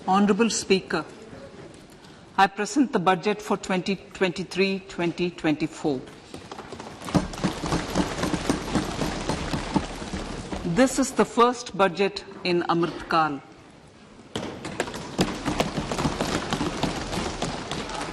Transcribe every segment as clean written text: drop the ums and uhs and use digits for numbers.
Honourable Speaker, I present the budget for 2023-2024. This is the first budget in Amrit Kal.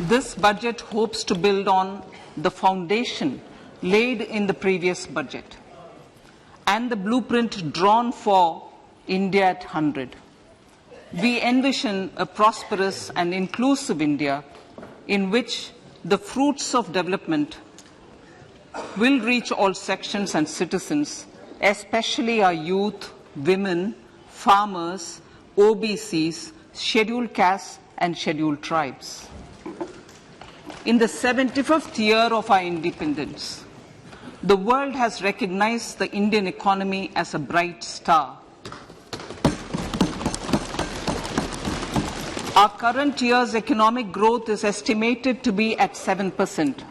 This budget hopes to build on the foundation laid in the previous budget and the blueprint drawn for India at 100. We envision a prosperous and inclusive India in which the fruits of development will reach all sections and citizens, especially our youth, women, farmers, OBCs, scheduled castes and scheduled tribes. In the 75th year of our independence, the world has recognized the Indian economy as a bright star. Our current year's economic growth is estimated to be at 7%.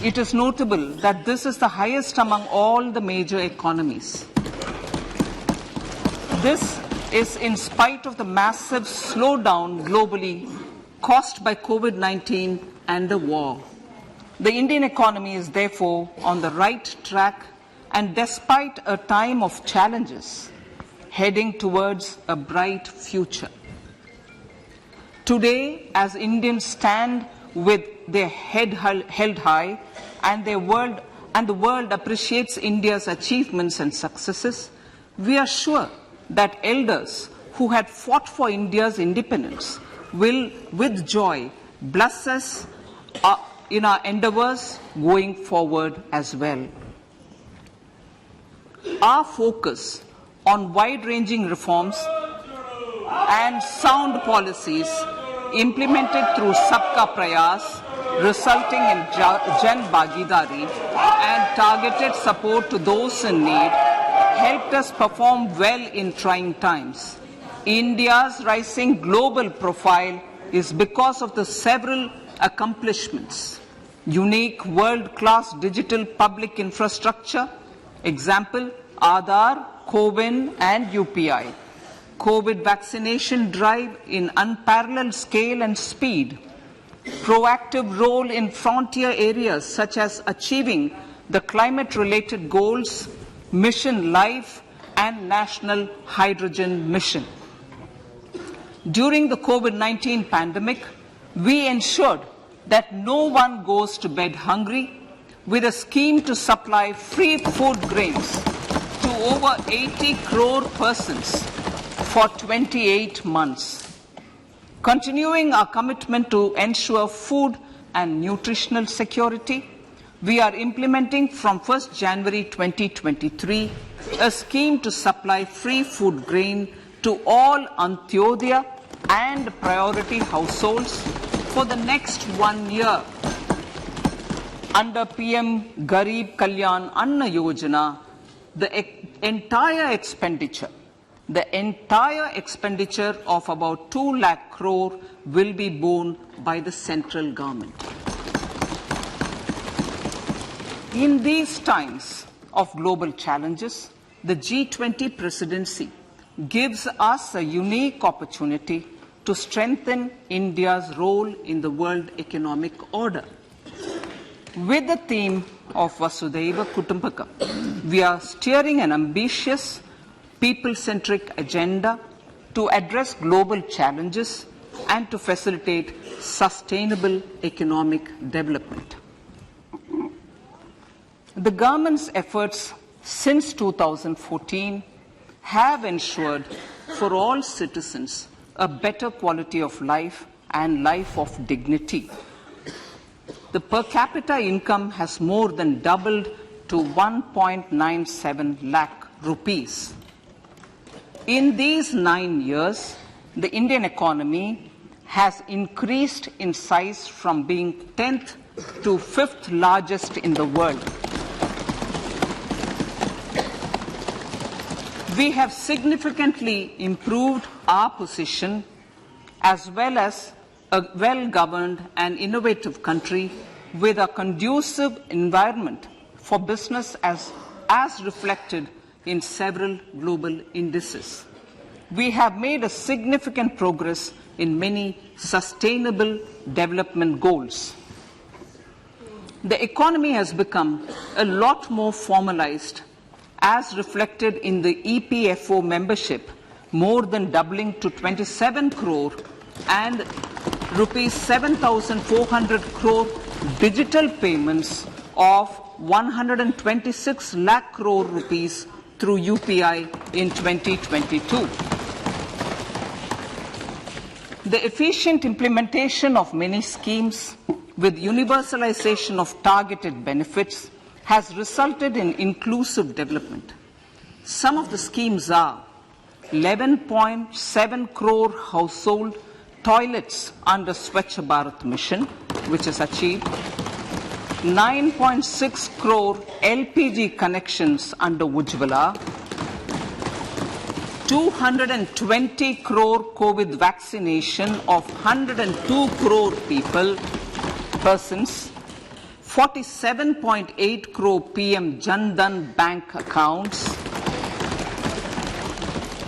It is notable that this is the highest among all the major economies. This is in spite of the massive slowdown globally caused by COVID-19 and the war. The Indian economy is therefore on the right track and despite a time of challenges, heading towards a bright future. Today, as Indians stand with their head held high and the world appreciates India's achievements and successes, we are sure that elders who had fought for India's independence will, with joy, bless us in our endeavours going forward as well. Our focus on wide-ranging reforms and sound policies implemented through Sabka Prayas, resulting in Jan Bhagidari and targeted support to those in need, helped us perform well in trying times. India's rising global profile is because of the several accomplishments. Unique world-class digital public infrastructure, example, Aadhaar, CoWIN and UPI. COVID vaccination drive in unparalleled scale and speed. Proactive role in frontier areas such as achieving the climate-related goals, Mission Life and National Hydrogen Mission. During the COVID-19 pandemic, we ensured that no one goes to bed hungry with a scheme to supply free food grains to over 80 crore persons for 28 months. Continuing our commitment to ensure food and nutritional security, we are implementing from 1st January 2023 a scheme to supply free food grain to all Antyodaya and priority households for the next 1 year. Under PM Garib Kalyan Anna Yojana, the entire expenditure of about 2 lakh crore will be borne by the central government. In these times of global challenges, the G20 presidency gives us a unique opportunity to strengthen India's role in the world economic order. With the theme of Vasudhaiva Kutumbakam, we are steering an ambitious, people-centric agenda to address global challenges and to facilitate sustainable economic development. The government's efforts since 2014 have ensured for all citizens a better quality of life and life of dignity. The per capita income has more than doubled to 1.97 lakh rupees. In these 9 years, the Indian economy has increased in size from being 10th to 5th largest in the world. We have significantly improved our position as well as a well-governed and innovative country with a conducive environment for business as reflected in several global indices. we have made a significant progress in many sustainable development goals. The economy has become a lot more formalized, as reflected in the EPFO membership, more than doubling to 27 crore, and rupees 7,400 crore digital payments of 126 lakh crore rupees through UPI in 2022. The efficient implementation of many schemes with universalization of targeted benefits has resulted in inclusive development. Some of the schemes are 11.7 crore household toilets under Swachh Bharat mission, which is achieved, 9.6 crore LPG connections under Ujjwala, 220 crore COVID vaccination of 102 crore persons, 47.8 crore PM Jan Dhan bank accounts,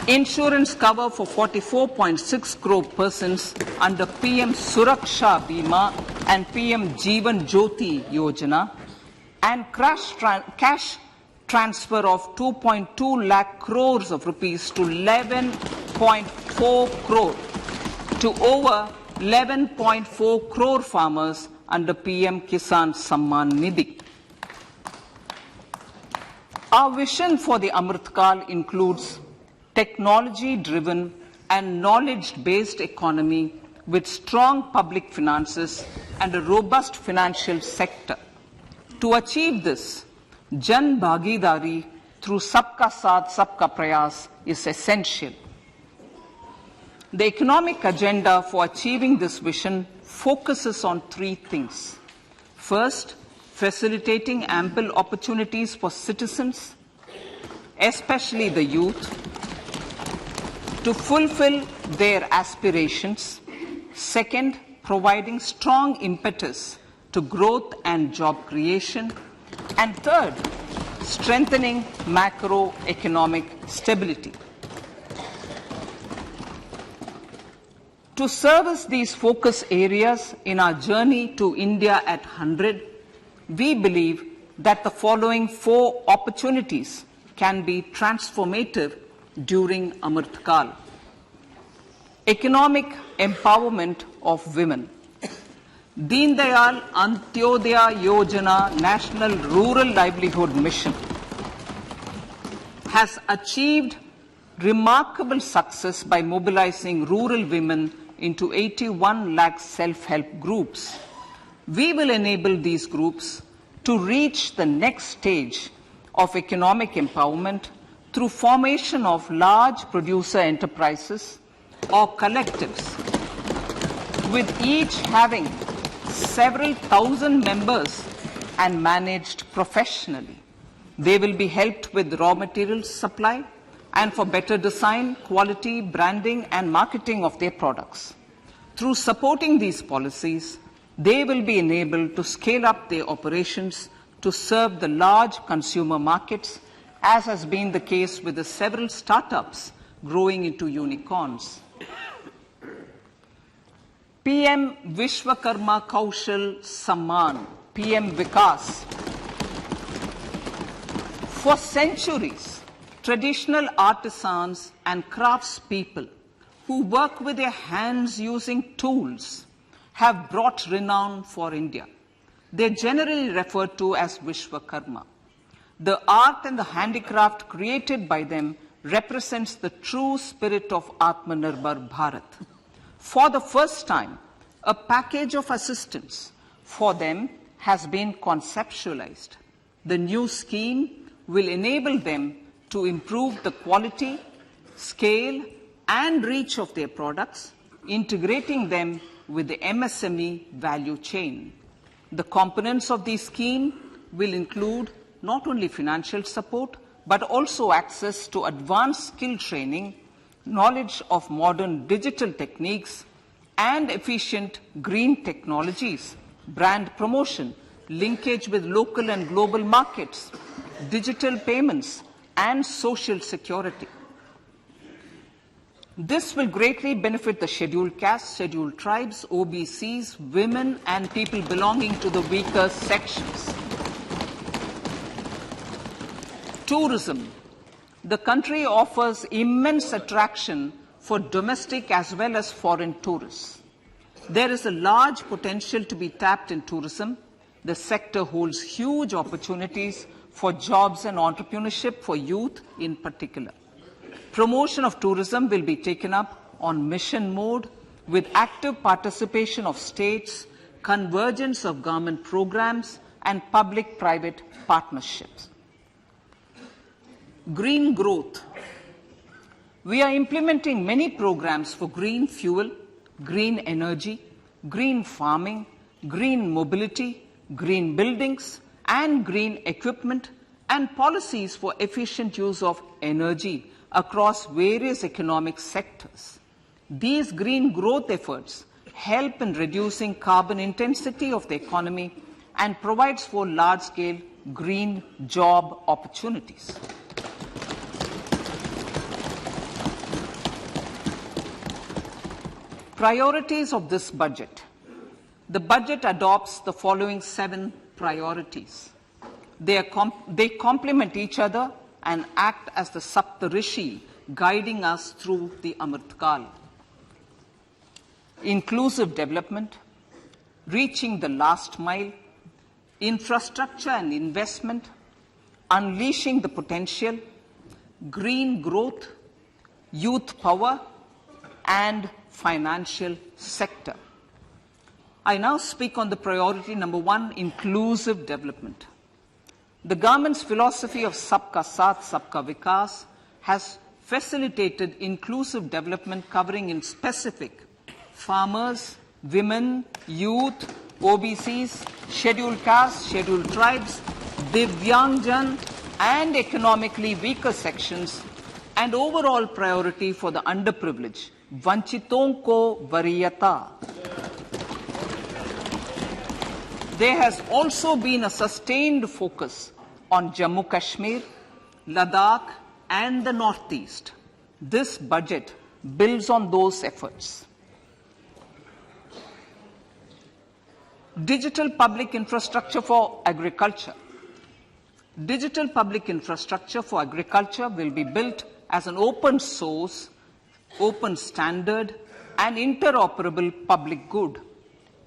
insurance cover for 44.6 crore persons under PM Suraksha Bima and PM Jeevan Jyoti Yojana, and cash transfer of 2.2 lakh crores of rupees to 11.4 crore to over 11.4 crore farmers under PM Kisan Samman Nidhi. Our vision for the Amritkal includes technology-driven and knowledge-based economy with strong public finances and a robust financial sector. To achieve this, Jan Bhagidari through Sabka Saath, Sabka Prayas is essential. The economic agenda for achieving this vision focuses on three things. First, facilitating ample opportunities for citizens, especially the youth, to fulfill their aspirations. Second, providing strong impetus to growth and job creation. And third, strengthening macroeconomic stability. To service these focus areas in our journey to India at 100, we believe that the following four opportunities can be transformative during Amritkal. Economic empowerment of women. Deen Dayal Antyodaya Yojana National Rural Livelihood Mission has achieved remarkable success by mobilizing rural women into 81 lakh self-help groups. We will enable these groups to reach the next stage of economic empowerment through formation of large producer enterprises or collectives, with each having several thousand members and managed professionally. They will be helped with raw materials supply and for better design, quality, branding and marketing of their products. Through supporting these policies, they will be enabled to scale up their operations to serve the large consumer markets, as has been the case with the several startups growing into unicorns. PM Vishwakarma Kaushal Samman, PM Vikas. For centuries, traditional artisans and craftspeople who work with their hands using tools have brought renown for India. They are generally referred to as Vishwakarma. The art and the handicraft created by them represents the true spirit of Atmanirbhar Bharat. For the first time, a package of assistance for them has been conceptualized. The new scheme will enable them to improve the quality, scale, and reach of their products, integrating them with the MSME value chain. The components of the scheme will include not only financial support, but also access to advanced skill training, knowledge of modern digital techniques, and efficient green technologies, brand promotion, linkage with local and global markets, digital payments, and social security. This will greatly benefit the scheduled castes, scheduled tribes, OBCs, women, and people belonging to the weaker sections. Tourism. The country offers immense attraction for domestic as well as foreign tourists. There is a large potential to be tapped in tourism. The sector holds huge opportunities for jobs and entrepreneurship for youth in particular. Promotion of tourism will be taken up on mission mode with active participation of states, convergence of government programs, and public-private partnerships. Green growth. We are implementing many programs for green fuel, green energy, green farming, green mobility, green buildings, and green equipment, and policies for efficient use of energy across various economic sectors. These green growth efforts help in reducing carbon intensity of the economy and provides for large-scale green job opportunities. Priorities of this budget. The budget adopts the following 7 priorities. They complement each other and act as the Saptarishi guiding us through the Amritkal. Inclusive development, reaching the last mile, infrastructure and investment, unleashing the potential, green growth, youth power, and financial sector. I now speak on the priority number 1, inclusive development. The government's philosophy of Sabka Saath, Sabka Vikas has facilitated inclusive development covering in specific farmers, women, youth, OBCs, scheduled castes, scheduled tribes, Divyangjan, and economically weaker sections, and overall priority for the underprivileged. Vanchiton ko variyata. There has also been a sustained focus on Jammu Kashmir, Ladakh, and the Northeast. This budget builds on those efforts. Digital public infrastructure for agriculture. Digital public infrastructure for agriculture will be built as an open source, open standard, and interoperable public good.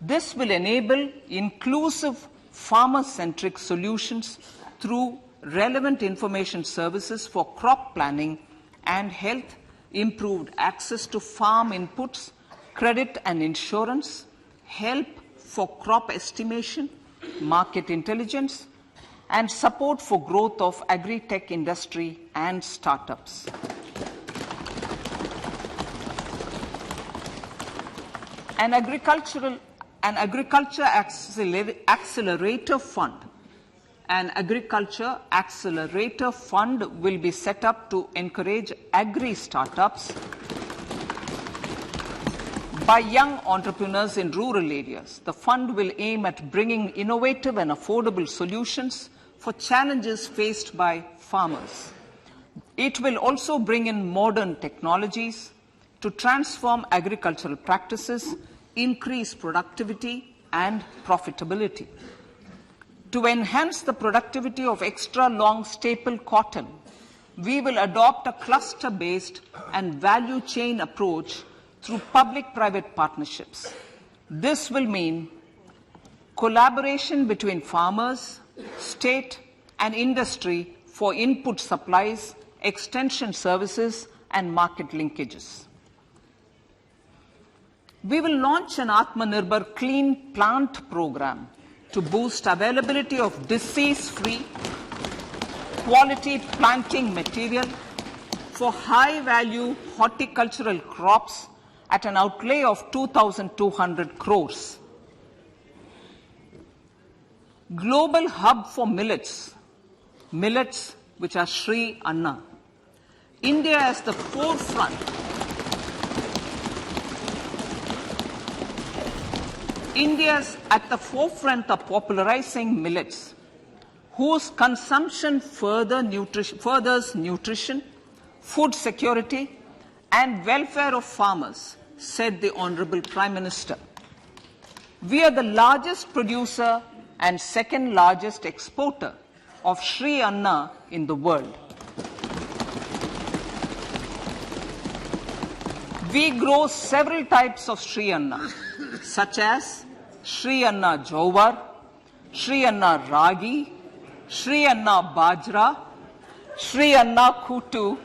This will enable inclusive farmer-centric solutions through relevant information services for crop planning and health, improved access to farm inputs, credit and insurance, help for crop estimation, market intelligence, and support for growth of agri-tech industry and startups. An agriculture accelerator fund. An agriculture accelerator fund will be set up to encourage agri-startups by young entrepreneurs in rural areas. The fund will aim at bringing innovative and affordable solutions for challenges faced by farmers. It will also bring in modern technologies to transform agricultural practices, increase productivity and profitability. To enhance the productivity of extra long staple cotton, we will adopt a cluster-based and value chain approach through public-private partnerships. This will mean collaboration between farmers, state and industry for input supplies, extension services and market linkages. We will launch an Atmanirbhar Clean Plant program to boost availability of disease-free, quality planting material for high-value horticultural crops at an outlay of 2,200 crores. Global hub for millets, which are Sri Anna. India is the forefront. India is at the forefront of popularizing millets, whose consumption furthers nutrition, food security, and welfare of farmers, said the Honourable Prime Minister. We are the largest producer and second largest exporter of Sri Anna in the world. We grow several types of Sri Anna, such as Sri Anna Jowar, Sri Anna Ragi, Sri Anna Bajra, Sri Anna Kutu,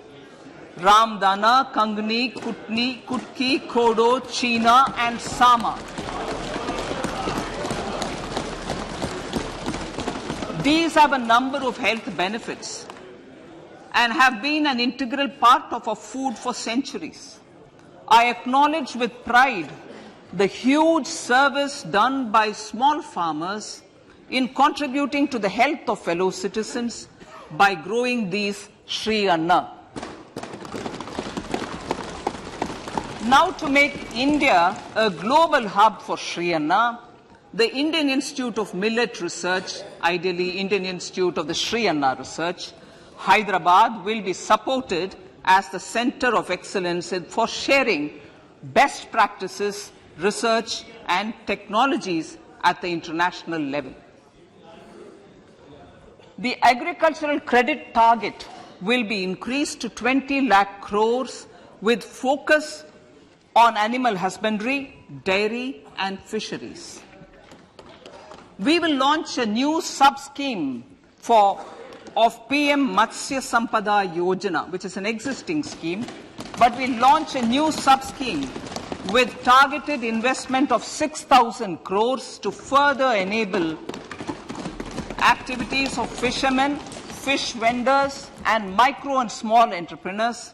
Ramdana, Kangni, Kutni, Kutki, Kodo, China, and Sama. These have a number of health benefits and have been an integral part of our food for centuries. I acknowledge with pride the huge service done by small farmers in contributing to the health of fellow citizens by growing these Sri Anna. Now, to make India a global hub for Sri Anna, the Indian Institute of Millet Research, ideally Indian Institute of the Sri Anna Research, Hyderabad, will be supported as the Center of Excellence for sharing best practices, research and technologies at the international level. The agricultural credit target will be increased to 20 lakh crores with focus on animal husbandry, dairy and fisheries. We will launch a new sub-scheme of PM Matsya Sampada Yojana, which is an existing scheme, but we launch a new sub-scheme with targeted investment of 6,000 crores to further enable activities of fishermen, fish vendors and micro and small entrepreneurs,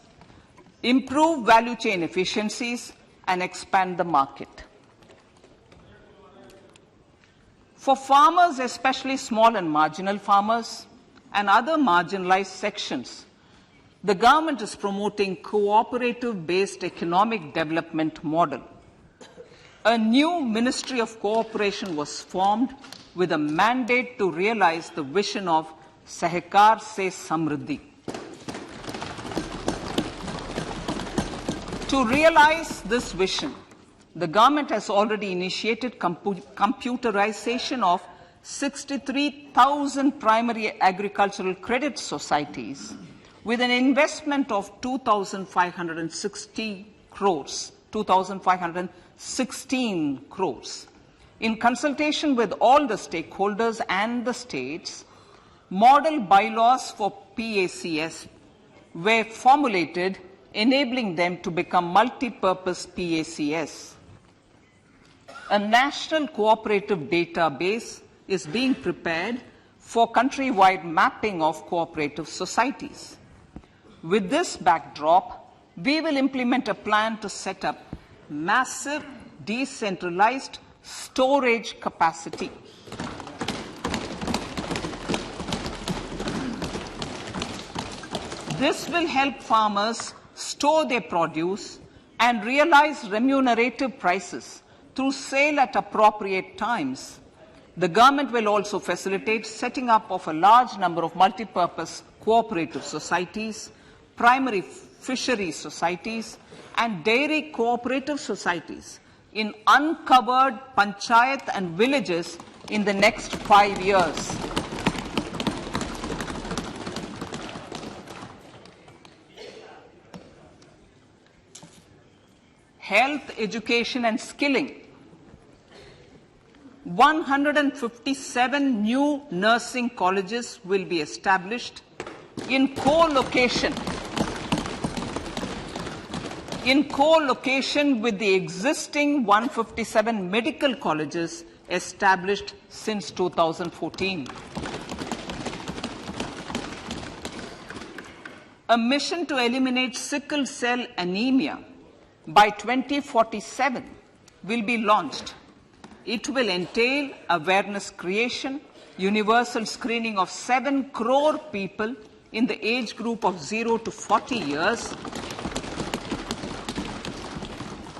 improve value chain efficiencies and expand the market. For farmers, especially small and marginal farmers and other marginalized sections, the government is promoting cooperative-based economic development model. A new Ministry of Cooperation was formed with a mandate to realize the vision of Sahkar Se Samriddhi. To realize this vision, the government has already initiated computerization of 63,000 primary agricultural credit societies with an investment of 2,516 crores. In consultation with all the stakeholders and the states, model bylaws for PACS were formulated, enabling them to become multi-purpose PACS. A national cooperative database is being prepared for countrywide mapping of cooperative societies. With this backdrop, we will implement a plan to set up massive decentralized storage capacity. This will help farmers store their produce and realize remunerative prices through sale at appropriate times. The government will also facilitate setting up of a large number of multi-purpose cooperative societies, primary fisheries societies, and dairy cooperative societies in uncovered panchayat and villages in the next 5 years. Health, education and skilling. 157 new nursing colleges will be established in co-location with the existing 157 medical colleges established since 2014. A mission to eliminate sickle cell anemia by 2047 will be launched. It will entail awareness creation, universal screening of 7 crore people in the age group of 0 to 40 years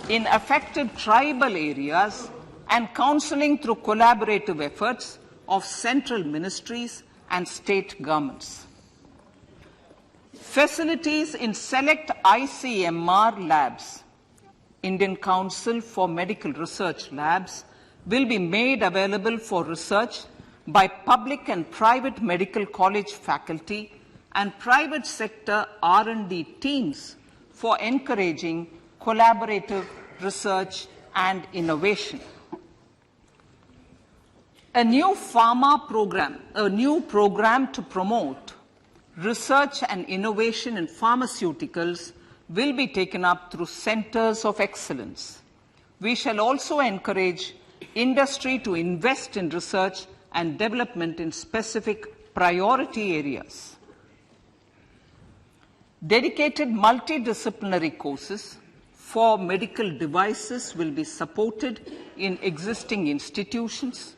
in affected tribal areas, and counseling through collaborative efforts of central ministries and state governments. Facilities in select ICMR labs, Indian Council for Medical Research Labs, will be made available for research by public and private medical college faculty and private sector R&D teams for encouraging collaborative research and innovation. A new program to promote research and innovation in pharmaceuticals will be taken up through centers of excellence. We shall also encourage industry to invest in research and development in specific priority areas. Dedicated multidisciplinary courses for medical devices will be supported in existing institutions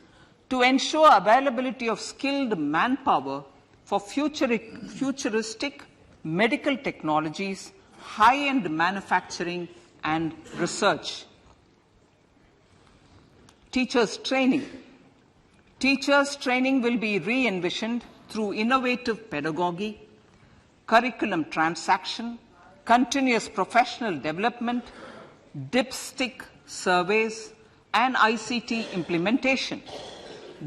to ensure availability of skilled manpower for futuristic medical technologies, high-end manufacturing, and research. Teachers' training. Teachers' training will be re-envisioned through innovative pedagogy, curriculum transaction, continuous professional development, dipstick surveys, and ICT implementation.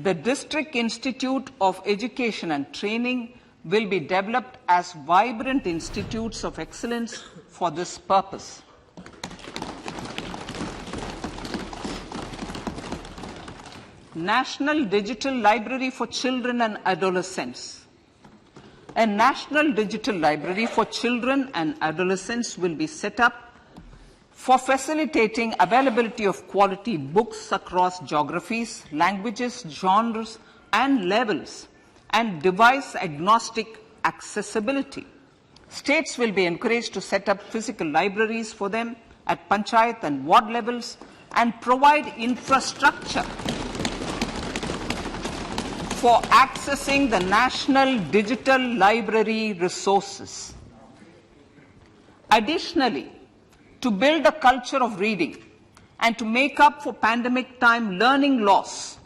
The District Institute of Education and Training will be developed as vibrant institutes of excellence for this purpose. National Digital Library for Children and Adolescents. A National Digital Library for Children and Adolescents will be set up for facilitating availability of quality books across geographies, languages, genres, and levels, and device-agnostic accessibility. States will be encouraged to set up physical libraries for them at panchayat and ward levels and provide infrastructure for accessing the national digital library resources. Additionally, to build a culture of reading and to make up for pandemic time learning loss,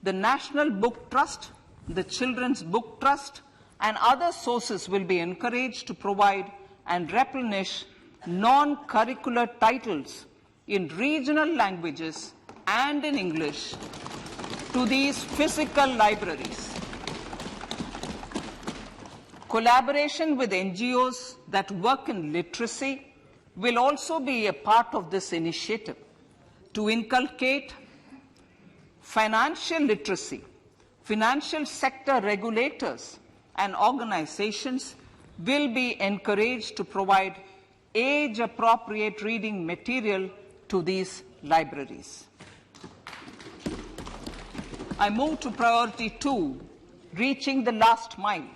the National Book Trust, the Children's Book Trust, and other sources will be encouraged to provide and replenish non-curricular titles in regional languages and in English to these physical libraries. Collaboration with NGOs that work in literacy will also be a part of this initiative to inculcate financial literacy. Financial sector regulators and organizations will be encouraged to provide age-appropriate reading material to these libraries. I move to priority 2, reaching the last mile.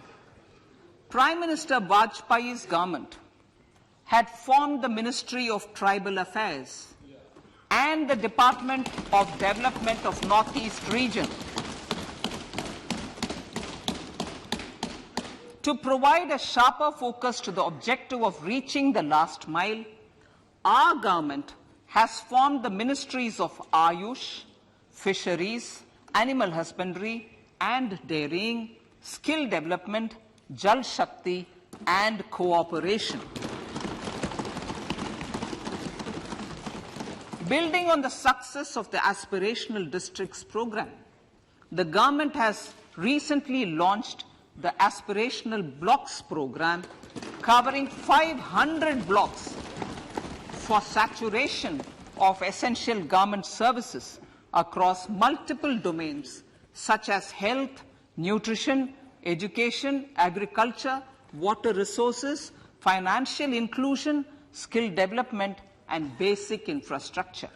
Prime Minister Vajpayee's government had formed the Ministry of Tribal Affairs and the Department of Development of Northeast Region to provide a sharper focus to the objective of reaching the last mile. Our government has formed the Ministries of Ayush, Fisheries, Animal Husbandry and Dairying, Skill Development, Jal Shakti and Cooperation. Building on the success of the Aspirational Districts program, the government has recently launched the Aspirational Blocks program, covering 500 blocks for saturation of essential government services across multiple domains such as health, nutrition, education, agriculture, water resources, financial inclusion, skill development, and basic infrastructure.